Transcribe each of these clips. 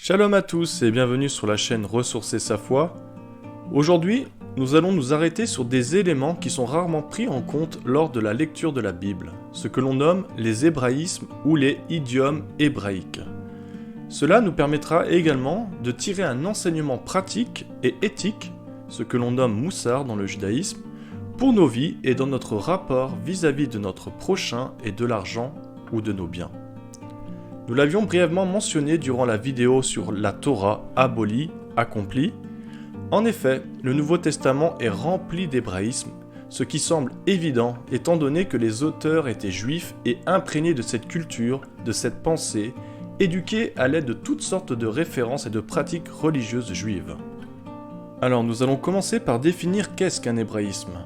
Shalom à tous et bienvenue sur la chaîne Ressourcer sa foi. Aujourd'hui, nous allons nous arrêter sur des éléments qui sont rarement pris en compte lors de la lecture de la Bible, ce que l'on nomme les hébraïsmes ou les idiomes hébraïques. Cela nous permettra également de tirer un enseignement pratique et éthique, ce que l'on nomme moussar dans le judaïsme, pour nos vies et dans notre rapport vis-à-vis de notre prochain et de l'argent ou de nos biens. Nous l'avions brièvement mentionné durant la vidéo sur la Torah abolie, accomplie. En effet, le Nouveau Testament est rempli d'hébraïsmes, ce qui semble évident étant donné que les auteurs étaient juifs et imprégnés de cette culture, de cette pensée, éduqués à l'aide de toutes sortes de références et de pratiques religieuses juives. Alors nous allons commencer par définir qu'est-ce qu'un hébraïsme.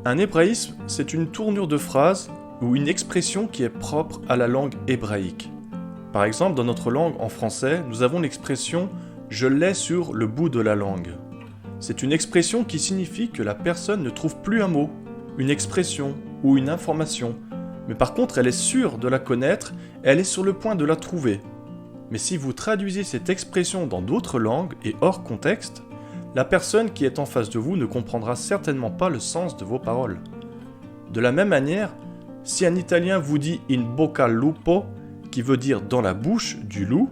Un hébraïsme, c'est une tournure de phrase ou une expression qui est propre à la langue hébraïque. Par exemple, dans notre langue, en français, nous avons l'expression « je l'ai sur le bout de la langue ». C'est une expression qui signifie que la personne ne trouve plus un mot, une expression ou une information, mais par contre elle est sûre de la connaître et elle est sur le point de la trouver. Mais si vous traduisez cette expression dans d'autres langues et hors contexte, la personne qui est en face de vous ne comprendra certainement pas le sens de vos paroles. De la même manière, si un Italien vous dit « in bocca al lupo », qui veut dire « dans la bouche du loup »,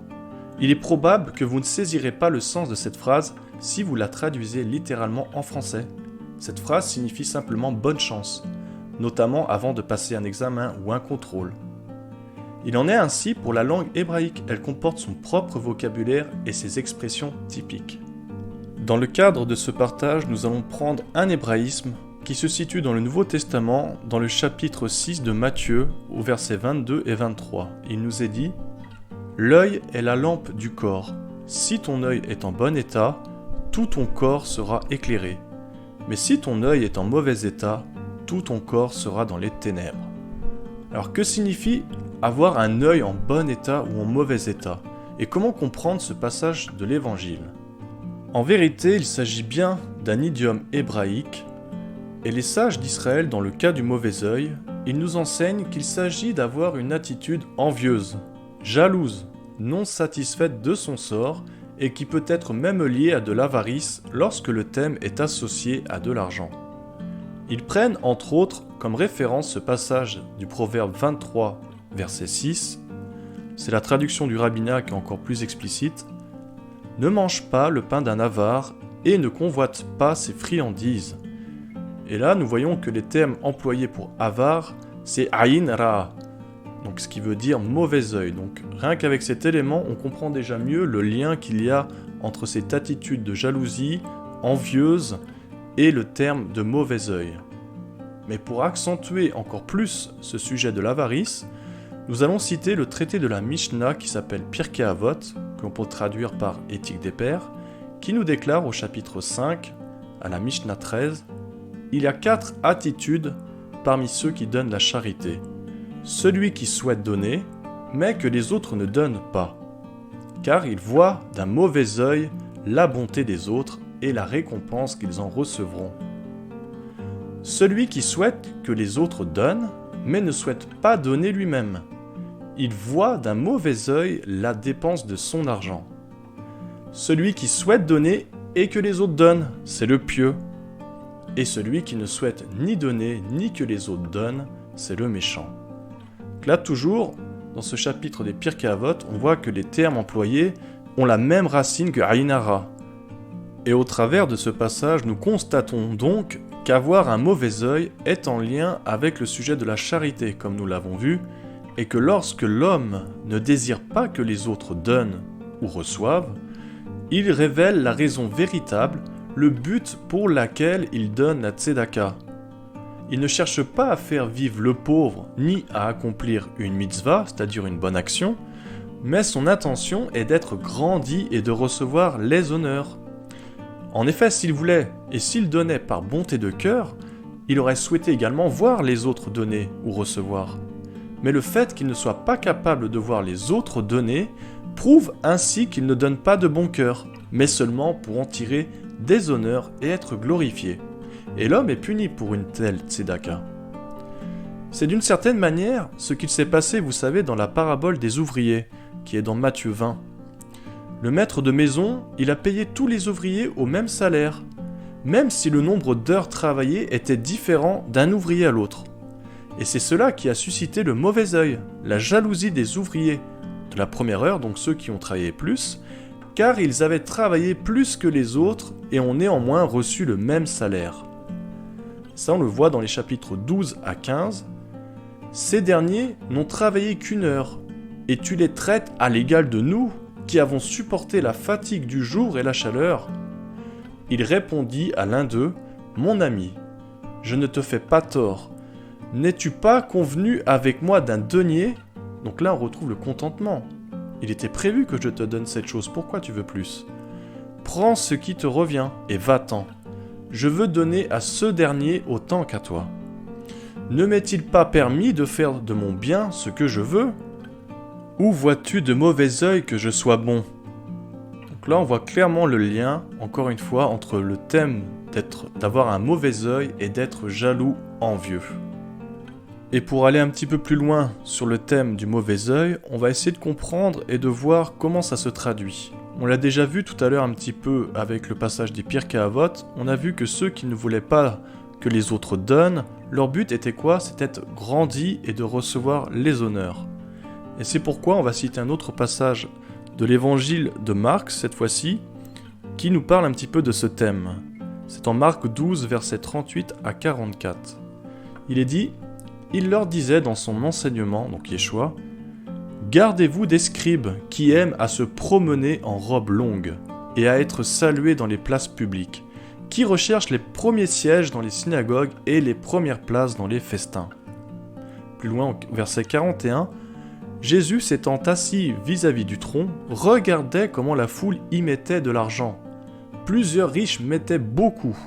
il est probable que vous ne saisirez pas le sens de cette phrase si vous la traduisez littéralement en français. Cette phrase signifie simplement « bonne chance », notamment avant de passer un examen ou un contrôle. Il en est ainsi pour la langue hébraïque, elle comporte son propre vocabulaire et ses expressions typiques. Dans le cadre de ce partage, nous allons prendre un hébraïsme qui se situe dans le Nouveau Testament, dans le chapitre 6 de Matthieu, au verset 22 et 23. Il nous est dit « L'œil est la lampe du corps. Si ton œil est en bon état, tout ton corps sera éclairé. Mais si ton œil est en mauvais état, tout ton corps sera dans les ténèbres. » Alors que signifie avoir un œil en bon état ou en mauvais état? Et comment comprendre ce passage de l'Évangile? En vérité, il s'agit bien d'un idiome hébraïque. Et les sages d'Israël, dans le cas du mauvais œil, ils nous enseignent qu'il s'agit d'avoir une attitude envieuse, jalouse, non satisfaite de son sort et qui peut être même liée à de l'avarice lorsque le thème est associé à de l'argent. Ils prennent entre autres comme référence ce passage du proverbe 23, verset 6, c'est la traduction du rabbinat qui est encore plus explicite, « Ne mange pas le pain d'un avare et ne convoite pas ses friandises. » Et là, nous voyons que les termes employés pour avare, c'est aïn ra, donc ce qui veut dire mauvais œil. Donc rien qu'avec cet élément, on comprend déjà mieux le lien qu'il y a entre cette attitude de jalousie, envieuse, et le terme de mauvais œil. Mais pour accentuer encore plus ce sujet de l'avarice, nous allons citer le traité de la Mishnah qui s'appelle Pirkei Avot, que l'on peut traduire par Éthique des Pères, qui nous déclare au chapitre 5, à la Mishnah 13, il y a 4 attitudes parmi ceux qui donnent la charité. Celui qui souhaite donner, mais que les autres ne donnent pas, car il voit d'un mauvais œil la bonté des autres et la récompense qu'ils en recevront. Celui qui souhaite que les autres donnent, mais ne souhaite pas donner lui-même. Il voit d'un mauvais œil la dépense de son argent. Celui qui souhaite donner et que les autres donnent, c'est le pieux. Et celui qui ne souhaite ni donner, ni que les autres donnent, c'est le méchant. Là, toujours, dans ce chapitre des Pirkei Avot, on voit que les termes employés ont la même racine que aïn hara. Et au travers de ce passage, nous constatons donc qu'avoir un mauvais œil est en lien avec le sujet de la charité, comme nous l'avons vu, et que lorsque l'homme ne désire pas que les autres donnent ou reçoivent, il révèle la raison véritable, le but pour laquelle il donne la tzedaka. Il ne cherche pas à faire vivre le pauvre ni à accomplir une mitzvah, c'est-à-dire une bonne action, mais son intention est d'être grandi et de recevoir les honneurs. En effet, s'il voulait et s'il donnait par bonté de cœur, il aurait souhaité également voir les autres donner ou recevoir. Mais le fait qu'il ne soit pas capable de voir les autres donner prouve ainsi qu'il ne donne pas de bon cœur, mais seulement pour en tirer des honneurs et être glorifié. Et l'homme est puni pour une telle tzedaka. C'est d'une certaine manière ce qu'il s'est passé, vous savez, dans la parabole des ouvriers, qui est dans Matthieu 20. Le maître de maison, il a payé tous les ouvriers au même salaire, même si le nombre d'heures travaillées était différent d'un ouvrier à l'autre. Et c'est cela qui a suscité le mauvais œil, la jalousie des ouvriers de la première heure, donc ceux qui ont travaillé plus, car ils avaient travaillé plus que les autres et ont néanmoins reçu le même salaire. Ça, on le voit dans les chapitres 12 à 15. Ces derniers n'ont travaillé qu'une heure, et tu les traites à l'égal de nous, qui avons supporté la fatigue du jour et la chaleur. Il répondit à l'un d'eux, « Mon ami, je ne te fais pas tort. N'es-tu pas convenu avec moi d'un denier ?» Donc là, on retrouve le contentement. Il était prévu que je te donne cette chose, pourquoi tu veux plus ? Prends ce qui te revient et va-t'en. Je veux donner à ce dernier autant qu'à toi. Ne m'est-il pas permis de faire de mon bien ce que je veux ? Où vois-tu de mauvais œil que je sois bon ? Donc là, on voit clairement le lien, encore une fois, entre le thème d'avoir un mauvais œil et d'être jaloux, envieux. Et pour aller un petit peu plus loin sur le thème du mauvais œil, on va essayer de comprendre et de voir comment ça se traduit. On l'a déjà vu tout à l'heure un petit peu avec le passage des Pirkei Avot, on a vu que ceux qui ne voulaient pas que les autres donnent, leur but était quoi ? C'était d'être grandi et de recevoir les honneurs. Et c'est pourquoi on va citer un autre passage de l'évangile de Marc, cette fois-ci, qui nous parle un petit peu de ce thème. C'est en Marc 12, versets 38 à 44. Il est dit... Il leur disait dans son enseignement, donc Yeshua, « Gardez-vous des scribes qui aiment à se promener en robe longue et à être salués dans les places publiques, qui recherchent les premiers sièges dans les synagogues et les premières places dans les festins. » Plus loin, au verset 41, Jésus s'étant assis vis-à-vis du tronc, regardait comment la foule y mettait de l'argent. Plusieurs riches mettaient beaucoup.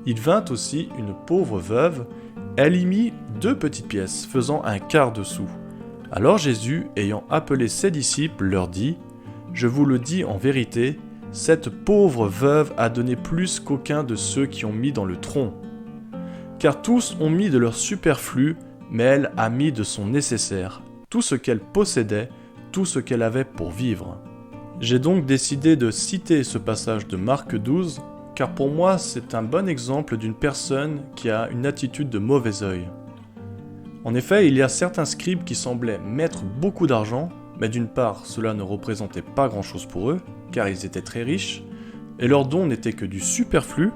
Il vint aussi une pauvre veuve. Elle y mit 2 petites pièces, faisant un quart de sou. Alors Jésus, ayant appelé ses disciples, leur dit « Je vous le dis en vérité, cette pauvre veuve a donné plus qu'aucun de ceux qui ont mis dans le tronc. Car tous ont mis de leur superflu, mais elle a mis de son nécessaire, tout ce qu'elle possédait, tout ce qu'elle avait pour vivre. » J'ai donc décidé de citer ce passage de Marc 12, car pour moi c'est un bon exemple d'une personne qui a une attitude de mauvais œil. En effet, il y a certains scribes qui semblaient mettre beaucoup d'argent, mais d'une part cela ne représentait pas grand chose pour eux, car ils étaient très riches, et leur don n'était que du superflu,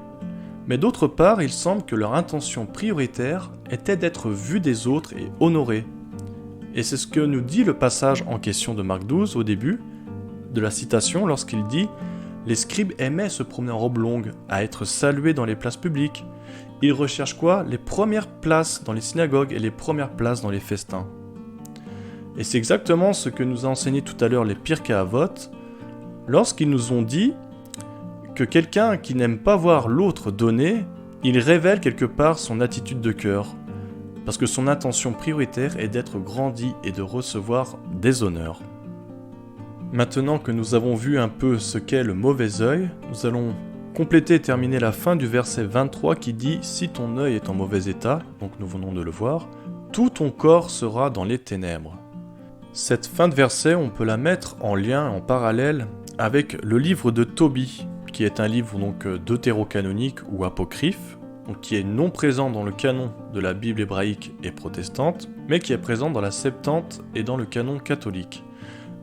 mais d'autre part il semble que leur intention prioritaire était d'être vus des autres et honorés. Et c'est ce que nous dit le passage en question de Marc 12 au début de la citation lorsqu'il dit « Les scribes aimaient se promener en robe longue, à être salués dans les places publiques. Ils recherchent quoi ? Les premières places dans les synagogues et les premières places dans les festins. » Et c'est exactement ce que nous a enseigné tout à l'heure les Pirkei Avot, lorsqu'ils nous ont dit que quelqu'un qui n'aime pas voir l'autre donner, il révèle quelque part son attitude de cœur, parce que son intention prioritaire est d'être grandi et de recevoir des honneurs. Maintenant que nous avons vu un peu ce qu'est le mauvais œil, nous allons compléter et terminer la fin du verset 23 qui dit « Si ton œil est en mauvais état, donc nous venons de le voir, tout ton corps sera dans les ténèbres. » Cette fin de verset, on peut la mettre en lien, en parallèle, avec le livre de Tobie, qui est un livre donc deutérocanonique ou apocryphe, donc qui est non présent dans le canon de la Bible hébraïque et protestante, mais qui est présent dans la Septante et dans le canon catholique.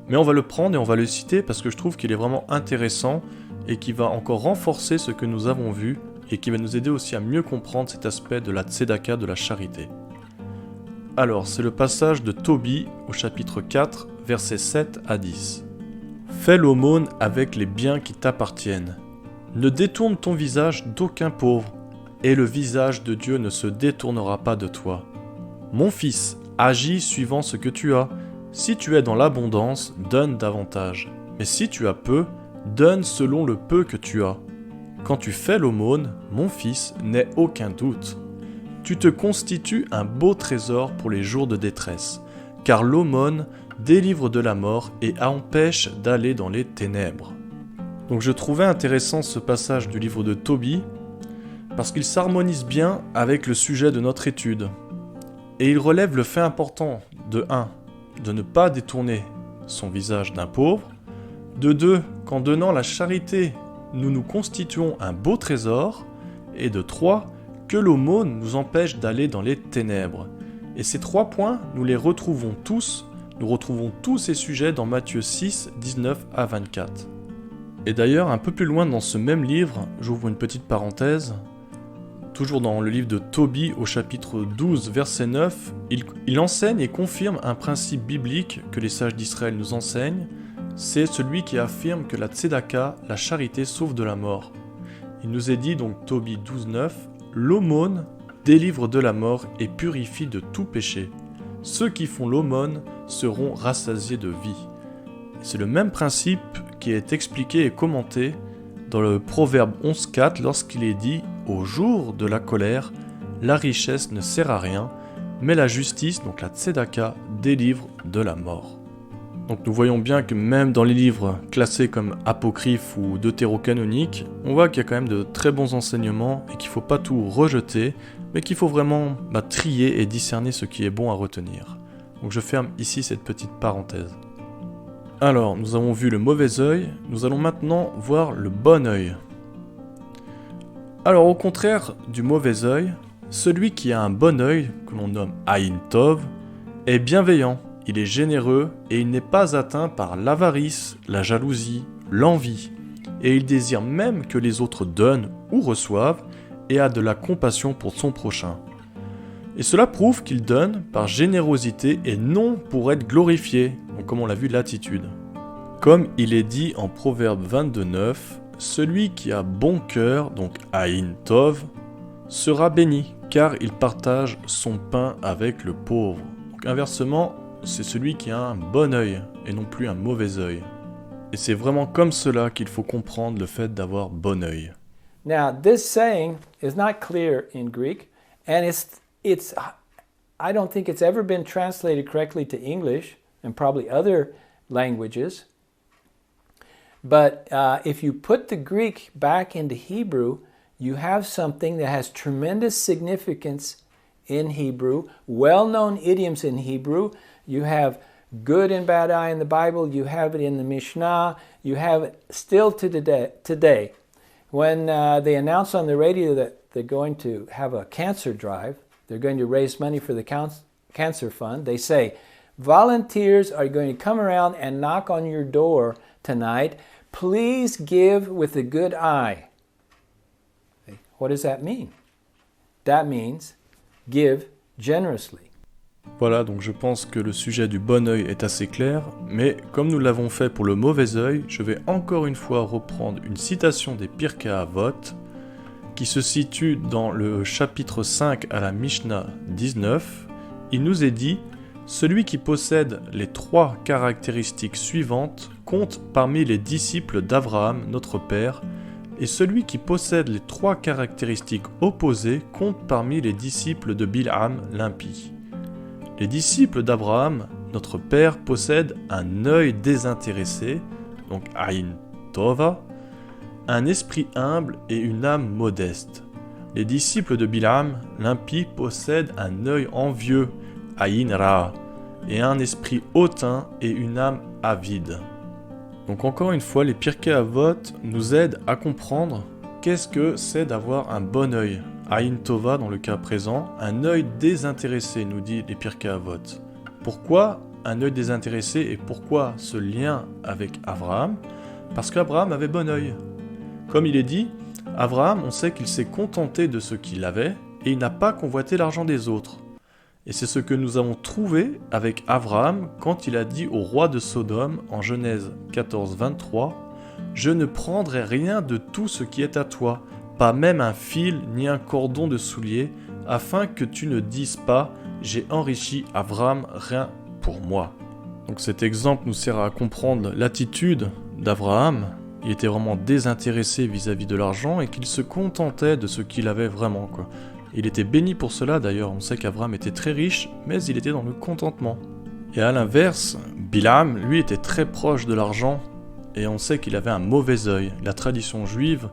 Mais on va le prendre et on va le citer parce que je trouve qu'il est vraiment intéressant et qui va encore renforcer ce que nous avons vu et qui va nous aider aussi à mieux comprendre cet aspect de la tzedaka, de la charité. Alors, c'est le passage de Tobie au chapitre 4, versets 7 à 10. « Fais l'aumône avec les biens qui t'appartiennent. Ne détourne ton visage d'aucun pauvre, et le visage de Dieu ne se détournera pas de toi. Mon fils, agis suivant ce que tu as. Si tu es dans l'abondance, donne davantage. Mais si tu as peu, donne selon le peu que tu as. Quand tu fais l'aumône, mon fils, n'aie aucun doute. Tu te constitues un beau trésor pour les jours de détresse, car l'aumône délivre de la mort et empêche d'aller dans les ténèbres. » Donc je trouvais intéressant ce passage du livre de Tobie, parce qu'il s'harmonise bien avec le sujet de notre étude. Et il relève le fait important de 1. De ne pas détourner son visage d'un pauvre, de 2. qu'en donnant la charité, nous nous constituons un beau trésor, et de 3, que l'aumône nous empêche d'aller dans les ténèbres. Et ces 3 points, nous retrouvons tous ces sujets dans Matthieu 6, 19 à 24. Et d'ailleurs, un peu plus loin dans ce même livre, j'ouvre une petite parenthèse, toujours dans le livre de Tobie au chapitre 12, verset 9, il enseigne et confirme un principe biblique que les sages d'Israël nous enseignent, c'est celui qui affirme que la tzedaka, la charité, sauve de la mort. Il nous est dit, donc Tobie 12, 9, l'aumône délivre de la mort et purifie de tout péché. Ceux qui font l'aumône seront rassasiés de vie. C'est le même principe qui est expliqué et commenté dans le Proverbe 11.4 lorsqu'il est dit « Au jour de la colère, la richesse ne sert à rien, mais la justice, donc la tzedaka, délivre de la mort. » Donc nous voyons bien que même dans les livres classés comme apocryphes ou deutérocanoniques, on voit qu'il y a quand même de très bons enseignements et qu'il ne faut pas tout rejeter, mais qu'il faut vraiment trier et discerner ce qui est bon à retenir. Donc je ferme ici cette petite parenthèse. Alors, nous avons vu le mauvais œil, nous allons maintenant voir le bon œil. Alors, au contraire du mauvais œil, celui qui a un bon œil, que l'on nomme Aïn Tov, est bienveillant, il est généreux et il n'est pas atteint par l'avarice, la jalousie, l'envie, et il désire même que les autres donnent ou reçoivent et a de la compassion pour son prochain. Et cela prouve qu'il donne par générosité et non pour être glorifié, donc comme on l'a vu l'attitude. Comme il est dit en Proverbe 22.9, celui qui a bon cœur, donc Aïn Tov, sera béni, car il partage son pain avec le pauvre. Donc inversement, c'est celui qui a un bon œil et non plus un mauvais œil. Et c'est vraiment comme cela qu'il faut comprendre le fait d'avoir bon œil. Now, this saying is not clear in Greek, and I don't think it's ever been translated correctly to English and probably other languages. But if you put the Greek back into Hebrew, you have something that has tremendous significance in Hebrew, well-known idioms in Hebrew. You have good and bad eye in the Bible, you have it in the Mishnah, you have it still to today. When they announce on the radio that they're going to have a cancer drive, they're going to raise money for the cancer fund, they say, volunteers are going to come around and knock on your door tonight. Please give with a good eye. What does that mean? That means give generously. Voilà, donc je pense que le sujet du bon œil est assez clair, mais comme nous l'avons fait pour le mauvais œil, je vais encore une fois reprendre une citation des Pirkei Avot, qui se situe dans le chapitre 5 à la Mishnah 19. Il nous est dit « Celui qui possède les 3 caractéristiques suivantes compte parmi les disciples d'Abraham, notre père, et celui qui possède les 3 caractéristiques opposées compte parmi les disciples de Bilham, l'impie. Les disciples d'Abraham, notre père, possèdent un œil désintéressé, donc Aïn Tova, un esprit humble et une âme modeste. Les disciples de Bilham, l'impie, possèdent un œil envieux, Aïn Ra, et un esprit hautain et une âme avide. Donc encore une fois, les Pirkei Avot nous aident à comprendre qu'est-ce que c'est d'avoir un bon œil. Aïn Tova dans le cas présent, un œil désintéressé, nous dit les Pirkei Avot. Pourquoi un œil désintéressé et pourquoi ce lien avec Abraham? Parce qu'Abraham avait bon œil. Comme il est dit, Abraham, on sait qu'il s'est contenté de ce qu'il avait et il n'a pas convoité l'argent des autres. Et c'est ce que nous avons trouvé avec Abraham quand il a dit au roi de Sodome en Genèse 14, 23 « Je ne prendrai rien de tout ce qui est à toi, pas même un fil ni un cordon de soulier, afin que tu ne dises pas « J'ai enrichi Abraham, rien pour moi ». Donc cet exemple nous sert à comprendre l'attitude d'Abraham. Il était vraiment désintéressé vis-à-vis de l'argent et qu'il se contentait de ce qu'il avait vraiment, quoi. Il était béni pour cela d'ailleurs, on sait qu'Abraham était très riche, mais il était dans le contentement. Et à l'inverse, Bilham, lui, était très proche de l'argent, et on sait qu'il avait un mauvais œil. La tradition juive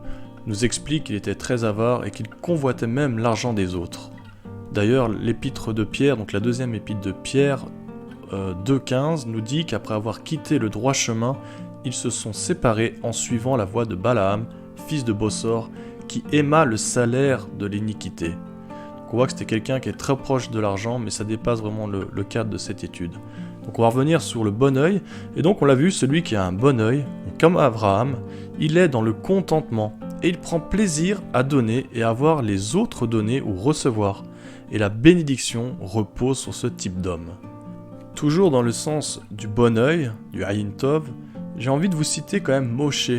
nous explique qu'il était très avare et qu'il convoitait même l'argent des autres. D'ailleurs, l'épître de Pierre, donc la deuxième épître de Pierre, 2.15, nous dit qu'après avoir quitté le droit chemin, ils se sont séparés en suivant la voie de Balaam, fils de Bossor, qui aima le salaire de l'iniquité. Donc on voit que c'était quelqu'un qui est très proche de l'argent, mais ça dépasse vraiment le cadre de cette étude. Donc on va revenir sur le bon œil, et donc on l'a vu, celui qui a un bon œil, comme Abraham, il est dans le contentement, et il prend plaisir à donner et à voir les autres donner ou recevoir, et la bénédiction repose sur ce type d'homme. Toujours dans le sens du bon œil, du Ayin Tov, j'ai envie de vous citer quand même Moshe.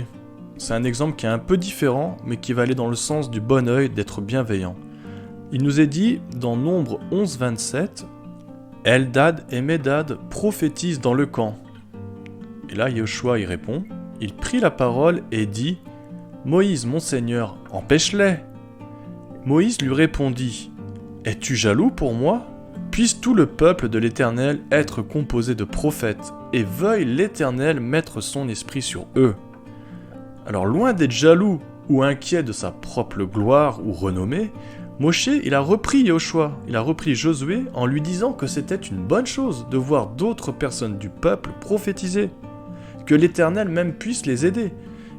C'est un exemple qui est un peu différent, mais qui va aller dans le sens du bon œil, d'être bienveillant. Il nous est dit dans Nombre 11-27, « Eldad et Médad prophétisent dans le camp. » Et là, Yoshua y répond, il prit la parole et dit, « Moïse, mon Seigneur, empêche-les. » Moïse lui répondit, « Es-tu jaloux pour moi ? Puisse tout le peuple de l'Éternel être composé de prophètes, et veuille l'Éternel mettre son esprit sur eux. » Alors loin d'être jaloux ou inquiet de sa propre gloire ou renommée, Moshe, il a repris Yoshua, il a repris Josué en lui disant que c'était une bonne chose de voir d'autres personnes du peuple prophétiser, que l'Éternel même puisse les aider.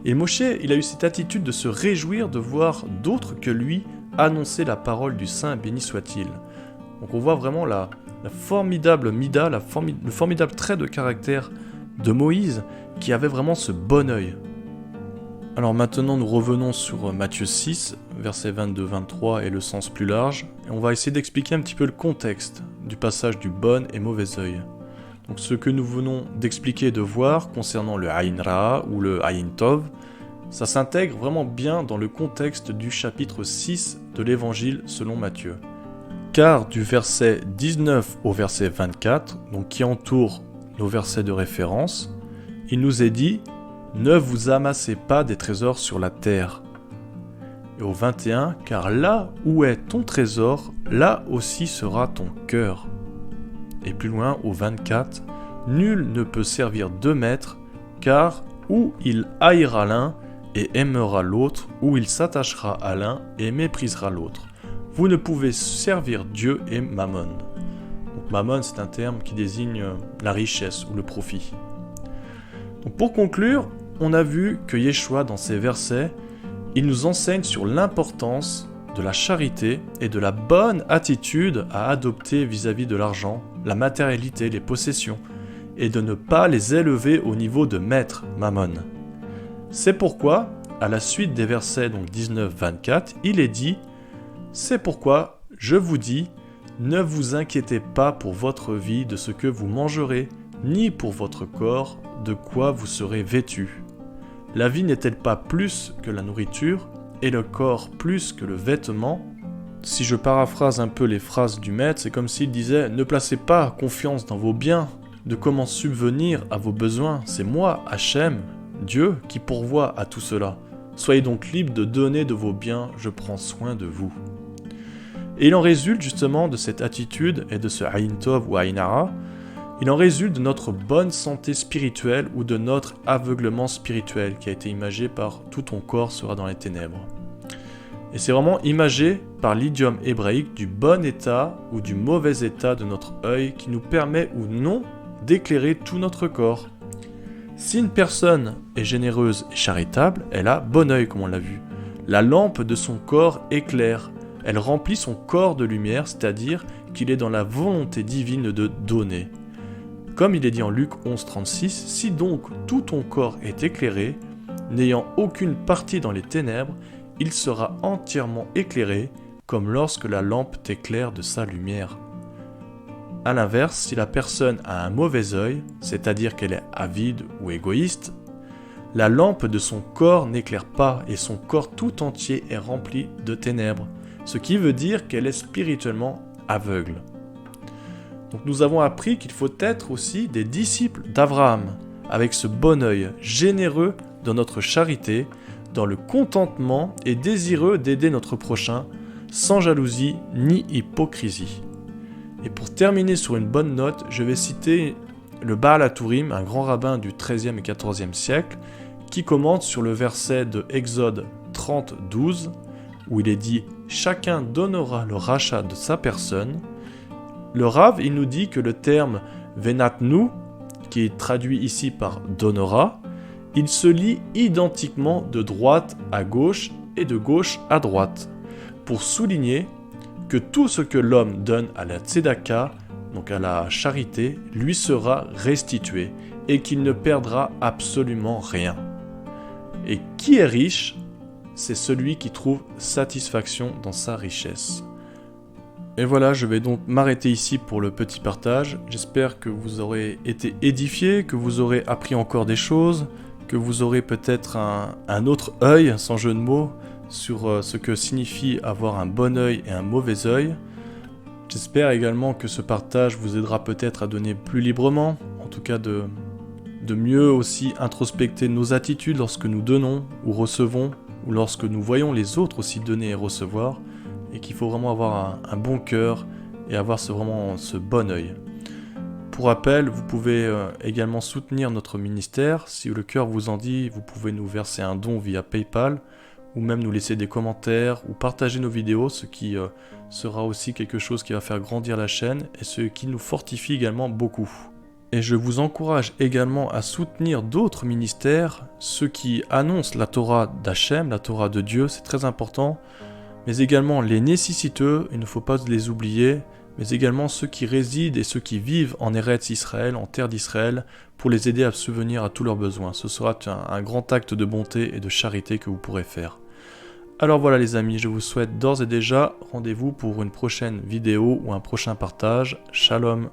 Et Moshe, il a eu cette attitude de se réjouir de voir d'autres que lui annoncer la parole du Saint, béni soit-il. Donc on voit vraiment la formidable mida, le formidable trait de caractère de Moïse qui avait vraiment ce bon œil. Alors maintenant nous revenons sur Matthieu 6, versets 22-23 et le sens plus large, et on va essayer d'expliquer un petit peu le contexte du passage du bon et mauvais œil. Donc ce que nous venons d'expliquer et de voir concernant le Ayin Ra ou le Ayin Tov, ça s'intègre vraiment bien dans le contexte du chapitre 6 de l'évangile selon Matthieu. Car du verset 19 au verset 24, donc qui entoure nos versets de référence, il nous est dit « Ne vous amassez pas des trésors sur la terre ». Et au 21, « Car là où est ton trésor, là aussi sera ton cœur ». Et plus loin, au 24, « Nul ne peut servir deux maîtres, car ou il haïra l'un et aimera l'autre, ou il s'attachera à l'un et méprisera l'autre. Vous ne pouvez servir Dieu et Mammon. » Donc Mammon, c'est un terme qui désigne la richesse ou le profit. Donc pour conclure, on a vu que Yeshua, dans ces versets, il nous enseigne sur l'importance de la charité et de la bonne attitude à adopter vis-à-vis de l'argent, la matérialité, les possessions, et de ne pas les élever au niveau de maître, Mammon. C'est pourquoi, à la suite des versets 19-24, il est dit « C'est pourquoi, je vous dis, ne vous inquiétez pas pour votre vie de ce que vous mangerez, ni pour votre corps de quoi vous serez vêtus. La vie n'est-elle pas plus que la nourriture, et le corps plus que le vêtement ?» Si je paraphrase un peu les phrases du maître, c'est comme s'il disait « Ne placez pas confiance dans vos biens, de comment subvenir à vos besoins, c'est moi, Hachem, Dieu, qui pourvoit à tout cela. Soyez donc libres de donner de vos biens, je prends soin de vous. » Et il en résulte justement de cette attitude et de ce Ayin Tov ou Ayin Hara, il en résulte de notre bonne santé spirituelle ou de notre aveuglement spirituel qui a été imagé par « tout ton corps sera dans les ténèbres ». Et c'est vraiment imagé par l'idiome hébraïque du bon état ou du mauvais état de notre œil qui nous permet ou non d'éclairer tout notre corps. Si une personne est généreuse et charitable, elle a bon œil comme on l'a vu. La lampe de son corps éclaire, elle remplit son corps de lumière, c'est-à-dire qu'il est dans la volonté divine de donner. Comme il est dit en Luc 11,36, « Si donc tout ton corps est éclairé, n'ayant aucune partie dans les ténèbres, il sera entièrement éclairé, comme lorsque la lampe t'éclaire de sa lumière. » A l'inverse, si la personne a un mauvais œil, c'est-à-dire qu'elle est avide ou égoïste, la lampe de son corps n'éclaire pas et son corps tout entier est rempli de ténèbres, ce qui veut dire qu'elle est spirituellement aveugle. Donc nous avons appris qu'il faut être aussi des disciples d'Abraham, avec ce bon œil généreux dans notre charité, dans le contentement et désireux d'aider notre prochain, sans jalousie ni hypocrisie. Et pour terminer sur une bonne note, je vais citer le Baal HaTurim, un grand rabbin du XIIIe et XIVe siècle, qui commente sur le verset de Exode 30-12, où il est dit « Chacun donnera le rachat de sa personne ». Le Rav, il nous dit que le terme « venatnu », qui est traduit ici par « donnera », il se lit identiquement de droite à gauche et de gauche à droite, pour souligner que tout ce que l'homme donne à la tzedaka, donc à la charité, lui sera restitué et qu'il ne perdra absolument rien. Et qui est riche? C'est celui qui trouve satisfaction dans sa richesse. Et voilà, je vais donc m'arrêter ici pour le petit partage. J'espère que vous aurez été édifiés, que vous aurez appris encore des choses, que vous aurez peut-être un autre œil, sans jeu de mots, sur ce que signifie avoir un bon œil et un mauvais œil. J'espère également que ce partage vous aidera peut-être à donner plus librement, en tout cas de mieux aussi introspecter nos attitudes lorsque nous donnons ou recevons, ou lorsque nous voyons les autres aussi donner et recevoir, et qu'il faut vraiment avoir un bon cœur et avoir vraiment ce bon œil. Pour rappel, vous pouvez également soutenir notre ministère. Si le cœur vous en dit, vous pouvez nous verser un don via PayPal, ou même nous laisser des commentaires, ou partager nos vidéos, ce qui sera aussi quelque chose qui va faire grandir la chaîne, et ce qui nous fortifie également beaucoup. Et je vous encourage également à soutenir d'autres ministères, ceux qui annoncent la Torah d'Hachem, la Torah de Dieu, c'est très important, mais également les nécessiteux, il ne faut pas les oublier, mais également ceux qui résident et ceux qui vivent en Eretz Israël, en terre d'Israël, pour les aider à subvenir à tous leurs besoins. Ce sera un grand acte de bonté et de charité que vous pourrez faire. Alors voilà les amis, je vous souhaite d'ores et déjà rendez-vous pour une prochaine vidéo ou un prochain partage. Shalom.